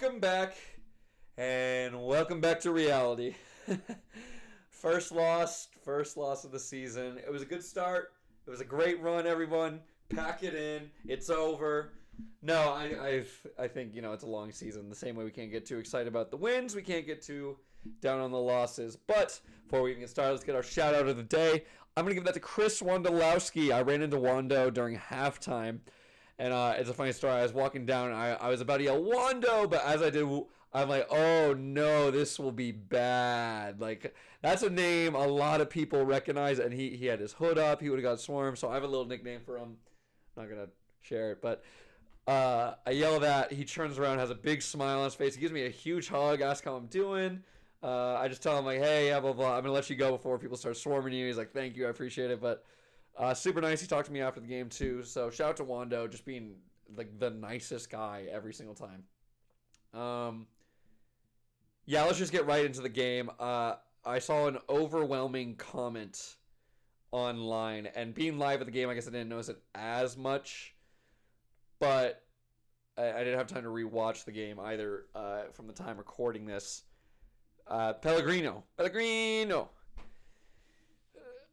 Welcome back, and welcome back to reality. First loss of the season. It was a good start. It was a great run, everyone. Pack it in. It's over. No, I think it's a long season. The same way we can't get too excited about the wins, we can't get too down on the losses. But before we even get started, let's get our shout out of the day. I'm gonna give that to Chris Wondolowski. I ran into Wando during halftime. And it's a funny story. I was walking down, and I was about to yell, Wando! But as I did, I'm like, oh, no, this will be bad. Like, that's a name a lot of people recognize, and he had his hood up. He would have got swarmed, so I have a little nickname for him. I'm not going to share it, but I yell that. He turns around, has a big smile on his face. He gives me a huge hug, asks how I'm doing. I just tell him, like, hey, yeah, blah, blah. I'm going to let you go before people start swarming you. He's like, thank you, I appreciate it, but... super nice. He talked to me after the game too. So shout out to Wando, just being like the nicest guy every single time. Yeah, let's just get right into the game. I saw an overwhelming comment online, and being live at the game, I guess I didn't notice it as much, but I didn't have time to rewatch the game either from the time recording this. Pellegrino.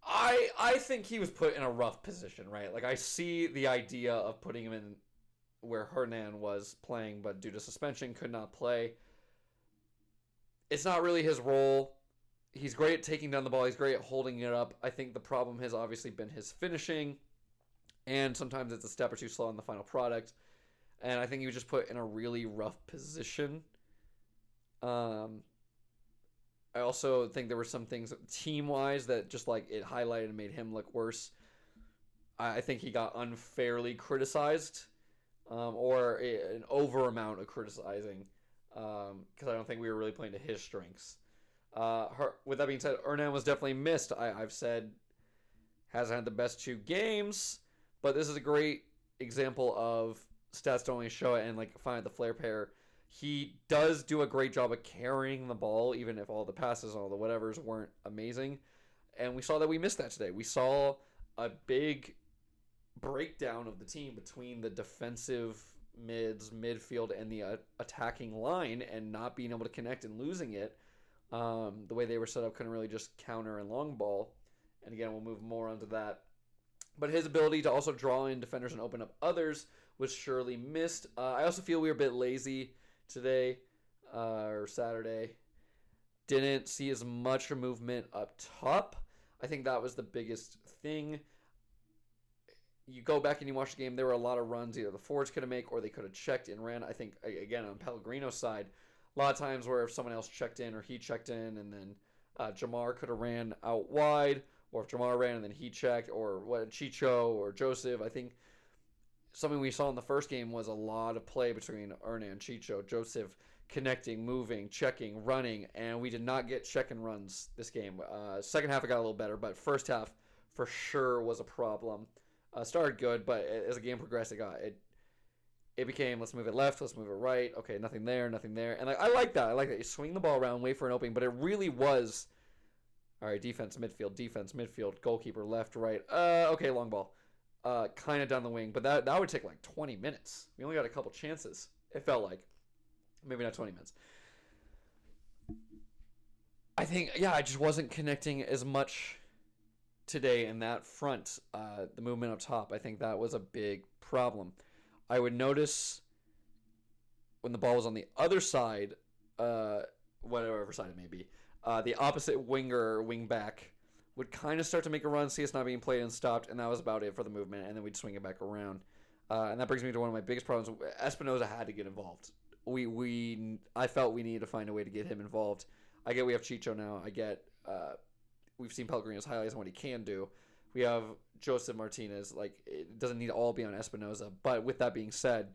I think he was put in a rough position, right? Like, I see the idea of putting him in where Hernan was playing, but due to suspension, could not play. It's not really his role. He's great at taking down the ball. He's great at holding it up. I think the problem has obviously been his finishing, and sometimes it's a step or two slow in the final product. And I think he was just put in a really rough position. I also think there were some things team-wise that just like it highlighted and made him look worse. I think he got unfairly criticized, or an over amount of criticizing, because I don't think we were really playing to his strengths. With that being said, Hernan was definitely missed. I've said hasn't had the best 2 games, but this is a great example of stats don't only show it and like find the flair pair. He does do a great job of carrying the ball, even if all the passes and all the whatevers weren't amazing. And we saw that we missed that today. We saw a big breakdown of the team between the defensive midfield, and the attacking line, and not being able to connect and losing it. The way they were set up couldn't really just counter and long ball. And again, we'll move more onto that. But his ability to also draw in defenders and open up others was surely missed. I also feel we were a bit lazy today or Saturday. Didn't see as much movement up top. I think that was the biggest thing. You go back and you watch the game, there were a lot of runs either the forwards could have made or they could have checked and ran. I think, again, on Pellegrino's side, a lot of times where if someone else checked in or he checked in, and then Jamar could have ran out wide, or if Jamar ran and then he checked, or Chicho or Joseph. I think something we saw in the first game was a lot of play between Hernan, Chicho, Joseph, connecting, moving, checking, running, and we did not get check and runs this game. Second half it got a little better, but first half for sure was a problem. Started good, but as the game progressed, it became, let's move it left, let's move it right. Okay, nothing there. And I like that. You swing the ball around, wait for an opening, but it really was, all right, defense, midfield, goalkeeper, left, right. Okay, long ball. Kind of down the wing, but that would take like 20 minutes. We only got a couple chances. It felt like. Maybe not 20 minutes. I think, I just wasn't connecting as much today in that front. The movement up top, I think that was a big problem. I would notice when the ball was on the other side, whatever side it may be, the opposite winger or wing back would kind of start to make a run, see us not being played and stopped, and that was about it for the movement, and then we'd swing it back around. And that brings me to one of my biggest problems. Espinoza had to get involved. I felt we needed to find a way to get him involved. I get we have Chicho now. I get we've seen Pellegrino's highlights on what he can do. We have Joseph Martinez. Like, it doesn't need to all be on Espinoza. But with that being said,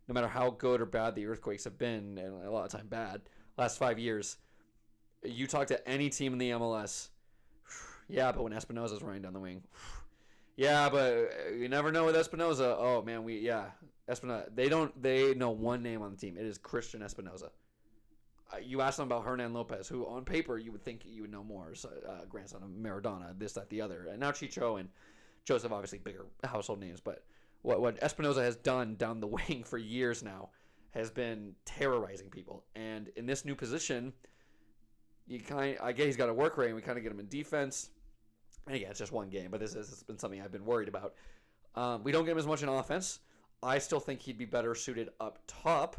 no matter how good or bad the Earthquakes have been, and a lot of time bad, last 5 years, you talk to any team in the MLS, yeah, but when Espinoza's running down the wing, yeah, but you never know with Espinoza. Oh man, Espinoza. They know one name on the team. It is Christian Espinoza. You ask them about Hernan Lopez, who on paper you would think you would know more. So, grandson of Maradona, this, that, the other, and now Chicho and Joseph, obviously bigger household names. But what Espinoza has done down the wing for years now, has been terrorizing people. And in this new position, I get he's got a work rate, and we kind of get him in defense. And again, it's just one game, but this has been something I've been worried about. We don't get him as much in offense. I still think he'd be better suited up top,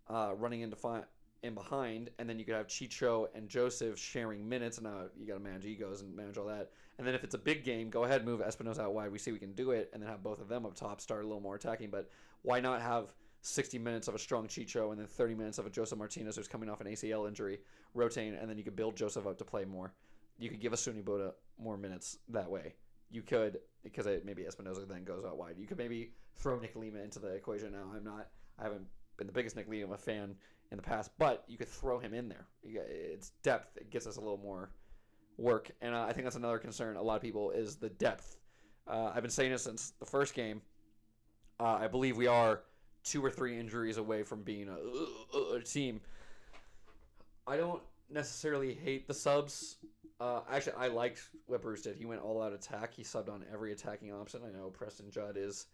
running in behind, and then you could have Chicho and Joseph sharing minutes. And now you got to manage egos and manage all that. And then if it's a big game, go ahead, move Espinosa out wide. We see we can do it, and then have both of them up top, start a little more attacking. But why not have 60 minutes of a strong Chicho and then 30 minutes of a Joseph Martinez who's coming off an ACL injury, rotating, and then you could build Joseph up to play more. You could give Asuni Boda more minutes that way. You could, because maybe Espinosa then goes out wide. You could maybe throw Nick Lima into the equation. Now, I haven't been the biggest Nick Lima fan in the past, but you could throw him in there. It's depth. It gives us a little more work, and I think that's another concern. A lot of people is the depth. I've been saying it since the first game. I believe we are 2 or 3 injuries away from being a team. I don't necessarily hate the subs. Actually, I liked what Bruce did. He went all out attack. He subbed on every attacking option. I know Preston Judd is.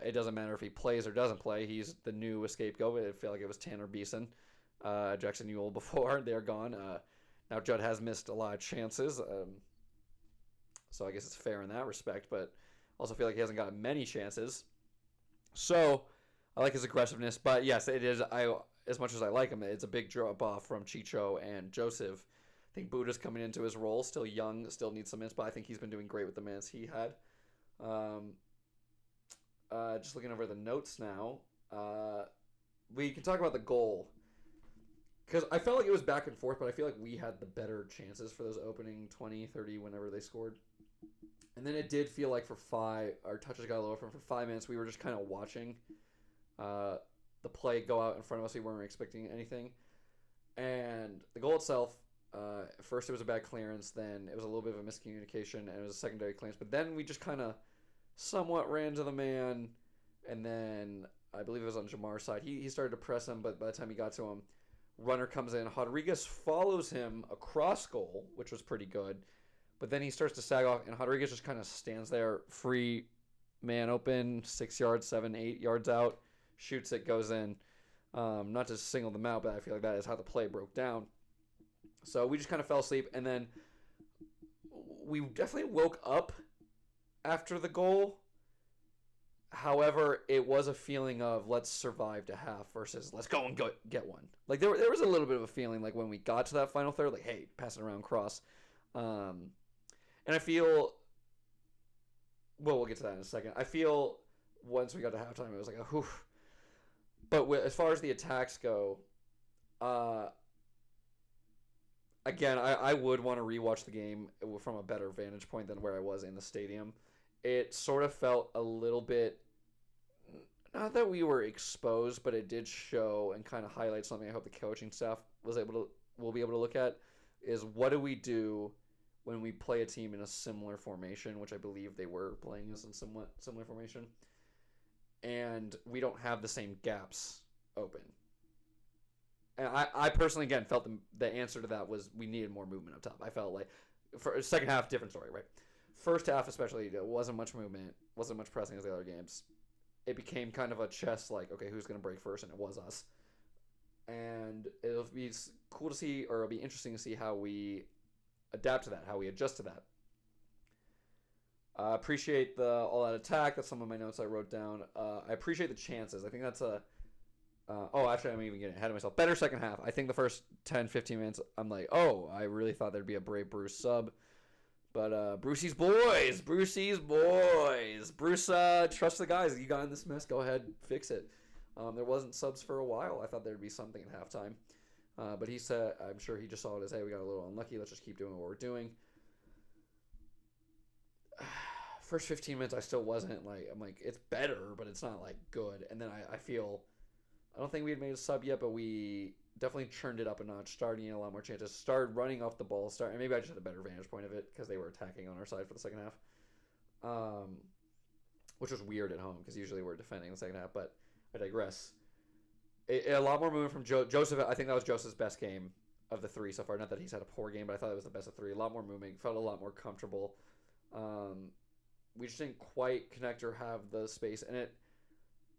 It doesn't matter if he plays or doesn't play. He's the new scapegoat. I feel like it was Tanner Beeson, Jackson Newell before. They're gone. Now Judd has missed a lot of chances, so I guess it's fair in that respect. But also feel like he hasn't gotten many chances. So I like his aggressiveness. But yes, it is. As much as I like him, it's a big drop off from Chicho and Joseph. I think Buda's coming into his role, still young, still needs some minutes, but I think he's been doing great with the minutes he had. Just looking over the notes now, we can talk about the goal. Because I felt like it was back and forth, but I feel like we had the better chances for those opening 20, 30, whenever they scored. And then it did feel like our touches got a little from for 5 minutes. We were just kind of watching the play go out in front of us. We weren't expecting anything. And the goal itself, first it was a bad clearance, then it was a little bit of a miscommunication, and it was a secondary clearance. But then we just kind of somewhat ran to the man, and then I believe it was on Jamar's side. He started to press him, but by the time he got to him, runner comes in. Rodriguez follows him across goal, which was pretty good. But then he starts to sag off, and Rodriguez just kind of stands there, free man open, 6 yards, 7, 8 yards out, shoots it, goes in. Not to single them out, but I feel like that is how the play broke down. So we just kind of fell asleep, and then we definitely woke up after the goal. However, it was a feeling of let's survive to half versus let's go and get one. Like there was a little bit of a feeling like when we got to that final third, like hey, pass it around, cross. And I feel, well, we'll get to that in a second. I feel once we got to halftime, it was like a whew. But as far as the attacks go, again, I would want to rewatch the game from a better vantage point than where I was in the stadium. It sort of felt a little bit, not that we were exposed, but it did show and kind of highlight something I hope the coaching staff will be able to look at, is what do we do when we play a team in a similar formation, which I believe they were playing us in somewhat similar formation, and we don't have the same gaps open. And I personally, again, felt the answer to that was we needed more movement up top. I felt like, for second half, different story, right? First half especially, there wasn't much movement, wasn't much pressing as the other games. It became kind of a chess, like, okay, who's going to break first? And it was us. And it'll be cool to see, or it'll be interesting to see how we adapt to that, how we adjust to that. I appreciate the all-out attack. That's some of my notes I wrote down. I appreciate the chances. I think that's a... actually, I'm even getting ahead of myself. Better second half. I think the first 10, 15 minutes, I'm like, I really thought there'd be a Brave Bruce sub. But Brucey's boys. Bruce, trust the guys. You got in this mess. Go ahead, fix it. There wasn't subs for a while. I thought there'd be something at halftime. But he said, I'm sure he just saw it as, hey, we got a little unlucky. Let's just keep doing what we're doing. First 15 minutes, I still wasn't like, I'm like, it's better, but it's not like good. And then I feel, I don't think we had made a sub yet, but we definitely churned it up a notch, starting in a lot more chances, started running off the ball, and maybe I just had a better vantage point of it because they were attacking on our side for the second half, which was weird at home because usually we're defending the second half, but I digress. A lot more movement from Joseph. I think that was Joseph's best game of the three so far. Not that he's had a poor game, but I thought it was the best of three. A lot more movement, felt a lot more comfortable. We just didn't quite connect or have the space, and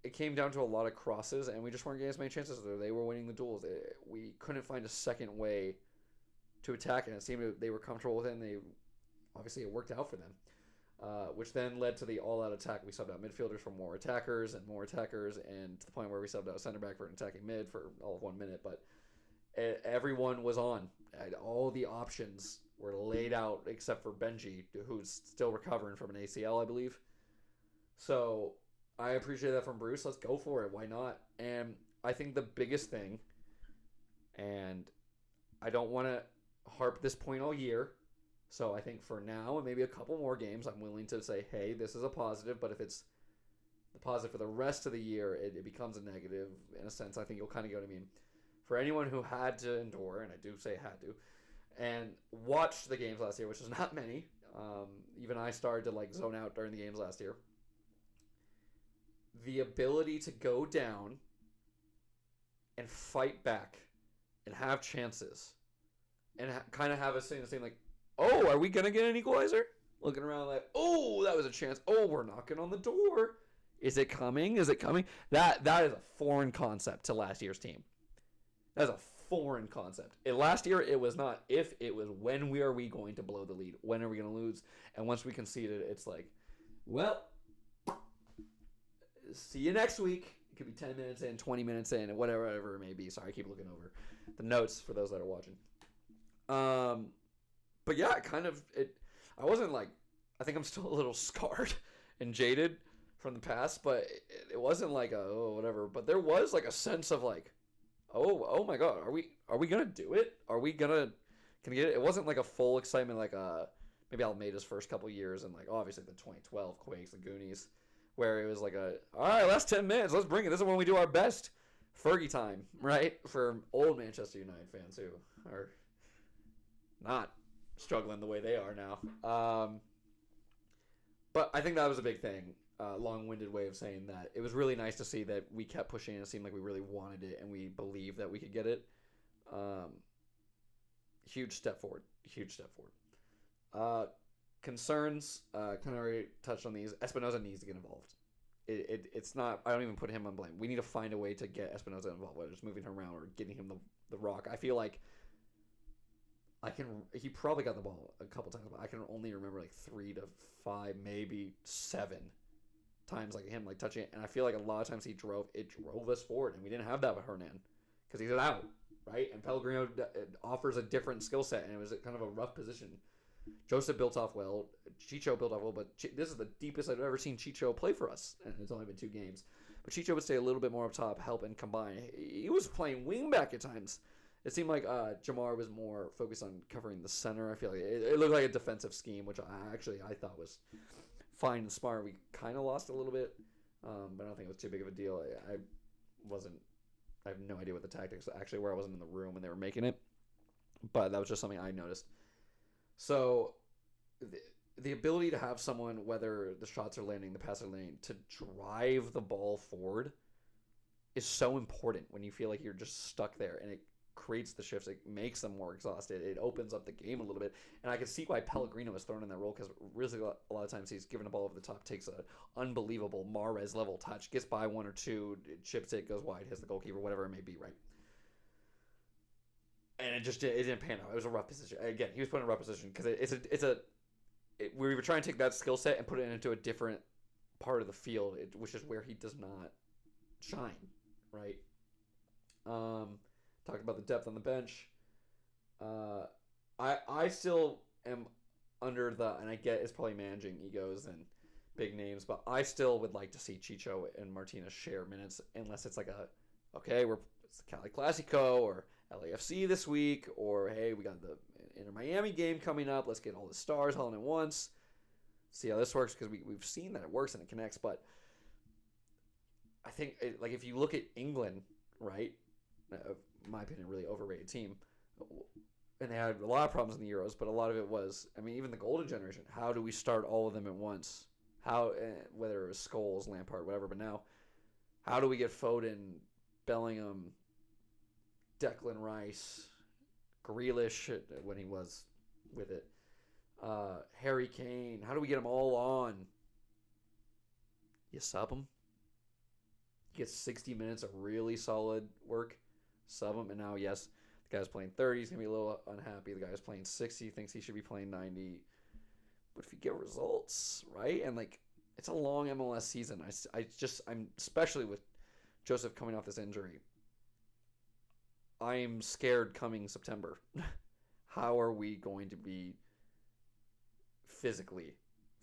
it came down to a lot of crosses, and we just weren't getting as many chances. They were winning the duels. We couldn't find a second way to attack, and it seemed they were comfortable with it, and obviously it worked out for them. Which then led to the all-out attack. We subbed out midfielders for more attackers, and to the point where we subbed out center back for an attacking mid for all of 1 minute. But everyone was on. All the options were laid out except for Benji, who's still recovering from an ACL, I believe. So I appreciate that from Bruce. Let's go for it. Why not? And I think the biggest thing, and I don't want to harp this point all year, so I think for now and maybe a couple more games, I'm willing to say, hey, this is a positive. But if it's the positive for the rest of the year, it becomes a negative in a sense. I think you'll kind of get what I mean. For anyone who had to endure, and I do say had to, and watched the games last year, which is not many. Even I started to zone out during the games last year. The ability to go down and fight back and have chances and kind of have a thing like, oh, are we going to get an equalizer? Looking around like, oh, that was a chance. Oh, we're knocking on the door. Is it coming? Is it coming? That is a foreign concept to last year's team. That's a foreign concept. Last year, it was not if, it was when are we going to blow the lead? When are we going to lose? And once we conceded, it's like, well, see you next week. It could be 10 minutes in, 20 minutes in, whatever it may be. Sorry, I keep looking over the notes for those that are watching. But yeah, I wasn't I think I'm still a little scarred and jaded from the past, but it wasn't whatever. But there was a sense of oh my God, are we gonna do it? Are we gonna get it? It wasn't a full excitement maybe Almeida's first couple years and obviously the 2012 Quakes, the Goonies, where it was all right, last 10 minutes, let's bring it. This is when we do our best. Fergie time, right? For old Manchester United fans who are not struggling the way they are now. But I think that was a big thing. Long-winded way of saying that. It was really nice to see that we kept pushing and it seemed like we really wanted it and we believed that we could get it. Huge step forward. Concerns, kind of already touched on these. Espinoza needs to get involved. It's not, I don't even put him on blame. We need to find a way to get Espinoza involved, whether it's moving him around or getting him the rock. I feel like he probably got the ball a couple times, but I can only remember 3 to 5, maybe 7 times him touching it. And I feel like a lot of times it drove us forward, and we didn't have that with Hernan because he's out, right? And Pellegrino offers a different skill set, and it was kind of a rough position. Joseph built off well, Chicho built off well, but this is the deepest I've ever seen Chicho play for us, and it's only been 2 games. But Chicho would stay a little bit more up top, help and combine. He was playing wing back at times. It seemed like Jamar was more focused on covering the center. I feel like it looked like a defensive scheme, which I thought was fine and smart. We kind of lost a little bit, but I don't think it was too big of a deal. I have no idea what the tactics actually were. I wasn't in the room when they were making it, but that was just something I noticed. So the ability to have someone, whether the shots are landing, the passes are landing, to drive the ball forward is so important when you feel like you're just stuck there, and it creates the shifts. It makes them more exhausted. It opens up the game a little bit, and I can see why Pellegrino was thrown in that role, because really a lot of times he's given a ball over the top, takes an unbelievable Mahrez level touch, gets by 1 or 2, chips it, goes wide, hits the goalkeeper, whatever it may be, right? And it didn't pan out. It was a rough position. Again, he was put in a rough position because we were trying to take that skill set and put it into a different part of the field, which is where he does not shine, right? Talked about the depth on the bench. I still am under and I get it's probably managing egos and big names, but I still would like to see Chicho and Martinez share minutes, unless it's it's the Cali Clasico or LAFC this week, or hey, we got the Inter Miami game coming up. Let's get all the stars hauling at once. See how this works, because we've seen that it works and it connects. But I think if you look at England, right, my opinion, really overrated team, and they had a lot of problems in the Euros, but a lot of it was, even the golden generation. How do we start all of them at once? How, whether it was Scholes, Lampard, whatever, but now, how do we get Foden, Bellingham, Declan Rice, Grealish when he was with it, Harry Kane? How do we get them all on? You sub them? gets 60 minutes of really solid work, sub him, and now, yes, the guy's playing 30. He's going to be a little unhappy. The guy's playing 60, thinks he should be playing 90. But if you get results, right? And, like, it's a long MLS season. I'm especially with Joseph coming off this injury, I'm scared coming September. How are we going to be physically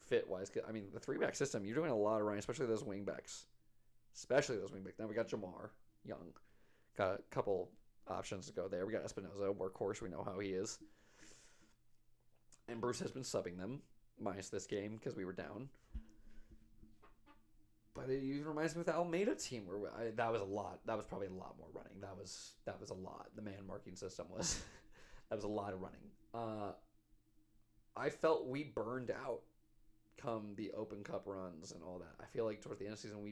fit-wise? I mean, the three-back system, you're doing a lot of running, especially those wing-backs. Now we got Jamar Young. Got a couple options to go there. We got Espinoza, workhorse. We know how he is. And Bruce has been subbing them, minus this game because we were down. But it even reminds me of the Almeida team where that was a lot. That was probably a lot more running. That was a lot. The man marking system was that was a lot of running. I felt we burned out come the Open Cup runs and all that. I feel like towards the end of the season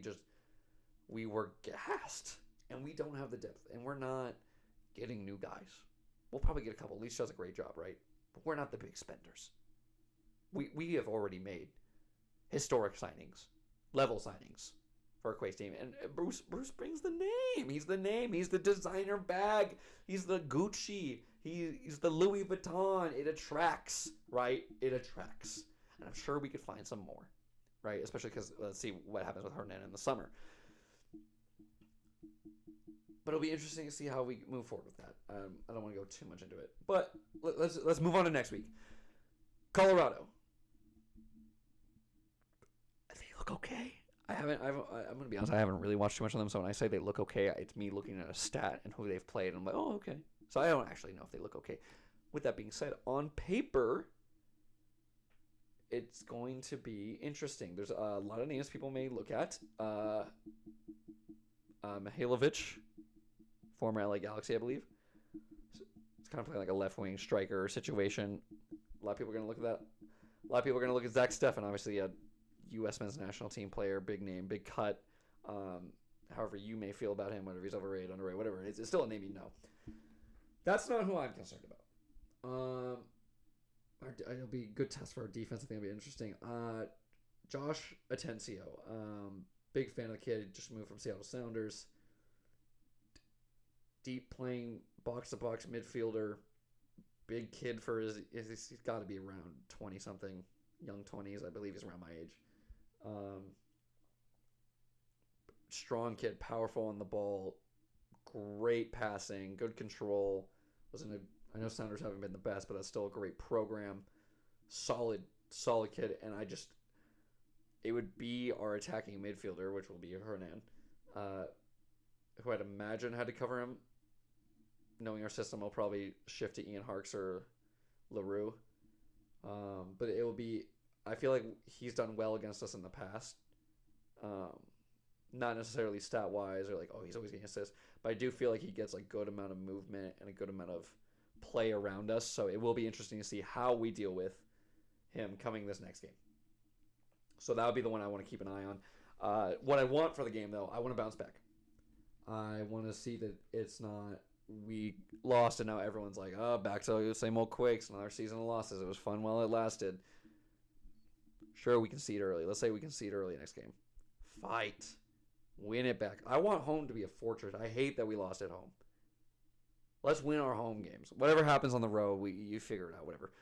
we were gassed, and we don't have the depth, and we're not getting new guys. We'll probably get a couple. Leach does a great job, right? But we're not the big spenders. We have already made historic signings. Level signings for a Quakes team. And Bruce brings the name. He's the name. He's the designer bag. He's the Gucci. He's the Louis Vuitton. It attracts, right? It attracts. And I'm sure we could find some more, right? Especially because let's see what happens with Hernan in the summer. But it'll be interesting to see how we move forward with that. I don't want to go too much into it. But let's move on to next week. Colorado. Okay. I'm gonna be honest, I haven't really watched too much of them, so when I say they look okay, it's me looking at a stat and who they've played, and I'm like, oh, okay. So I don't actually know if they look okay. With that being said, on paper, it's going to be interesting. There's a lot of names people may look at. Mihailovic, former LA Galaxy, I believe. It's kind of playing like a left-wing striker situation. A lot of people are going to look at that. A lot of people are going to look at Zach Steffen, obviously a U.S. men's national team player, big name, big cut. However you may feel about him, whether he's overrated, underrated, whatever, it's still a name you know. That's not who I'm concerned about. It'll be a good test for our defense. I think it'll be interesting. Josh Atencio, big fan of the kid. Just moved from Seattle Sounders. Deep playing box-to-box midfielder. Big kid for he's got to be around 20-something, young 20s. I believe he's around my age. Strong kid, powerful on the ball, great passing, good control. I know Sounders haven't been the best, but that's still a great program. Solid kid, and it would be our attacking midfielder, which will be Hernan, who I'd imagine had to cover him. Knowing our system, will probably shift to Ian Harkes or LaRue. But it will be, I feel like he's done well against us in the past. Not necessarily stat-wise or like, oh, he's always getting assists. But I do feel like he gets a good amount of movement and a good amount of play around us. So it will be interesting to see how we deal with him coming this next game. So that would be the one I want to keep an eye on. What I want for the game, though, I want to bounce back. I want to see that it's not we lost and now everyone's like, oh, back to the same old Quakes, another season of losses. It was fun while it lasted. Sure, we can see it early. Let's say we can see it early next game. Fight. Win it back. I want home to be a fortress. I hate that we lost at home. Let's win our home games. Whatever happens on the road, you figure it out, whatever.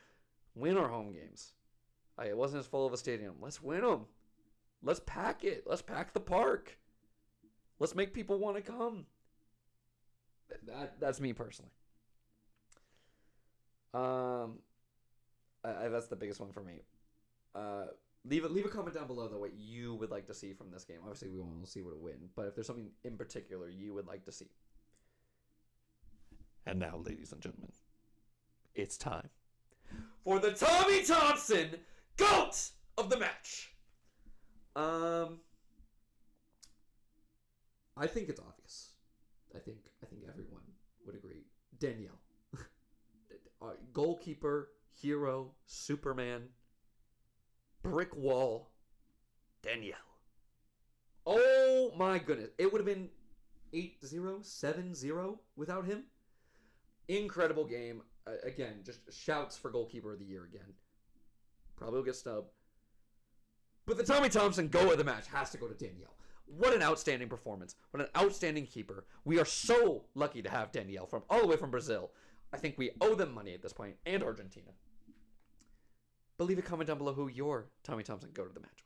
Win our home games. It wasn't as full of a stadium. Let's win them. Let's pack it. Let's pack the park. Let's make people want to come. That's me personally. That's the biggest one for me. Leave a comment down below though what you would like to see from this game. Obviously, we won't see what it win, but if there's something in particular you would like to see. And now, ladies and gentlemen, it's time for the Tommy Thompson GOAT of the match. I think it's obvious. I think everyone would agree. Danielle. Goalkeeper, hero, Superman, brick wall, Danielle. Oh my goodness. It would have been 8-0, 7-0 without him. Incredible game. Again, just shouts for goalkeeper of the year again. Probably will get snubbed. But the Tommy Thompson GOAT of the match has to go to Danielle. What an outstanding performance. What an outstanding keeper. We are so lucky to have Danielle from all the way from Brazil. I think we owe them money at this point, and Argentina. But leave a comment down below who your Tommy Thompson go to the match was.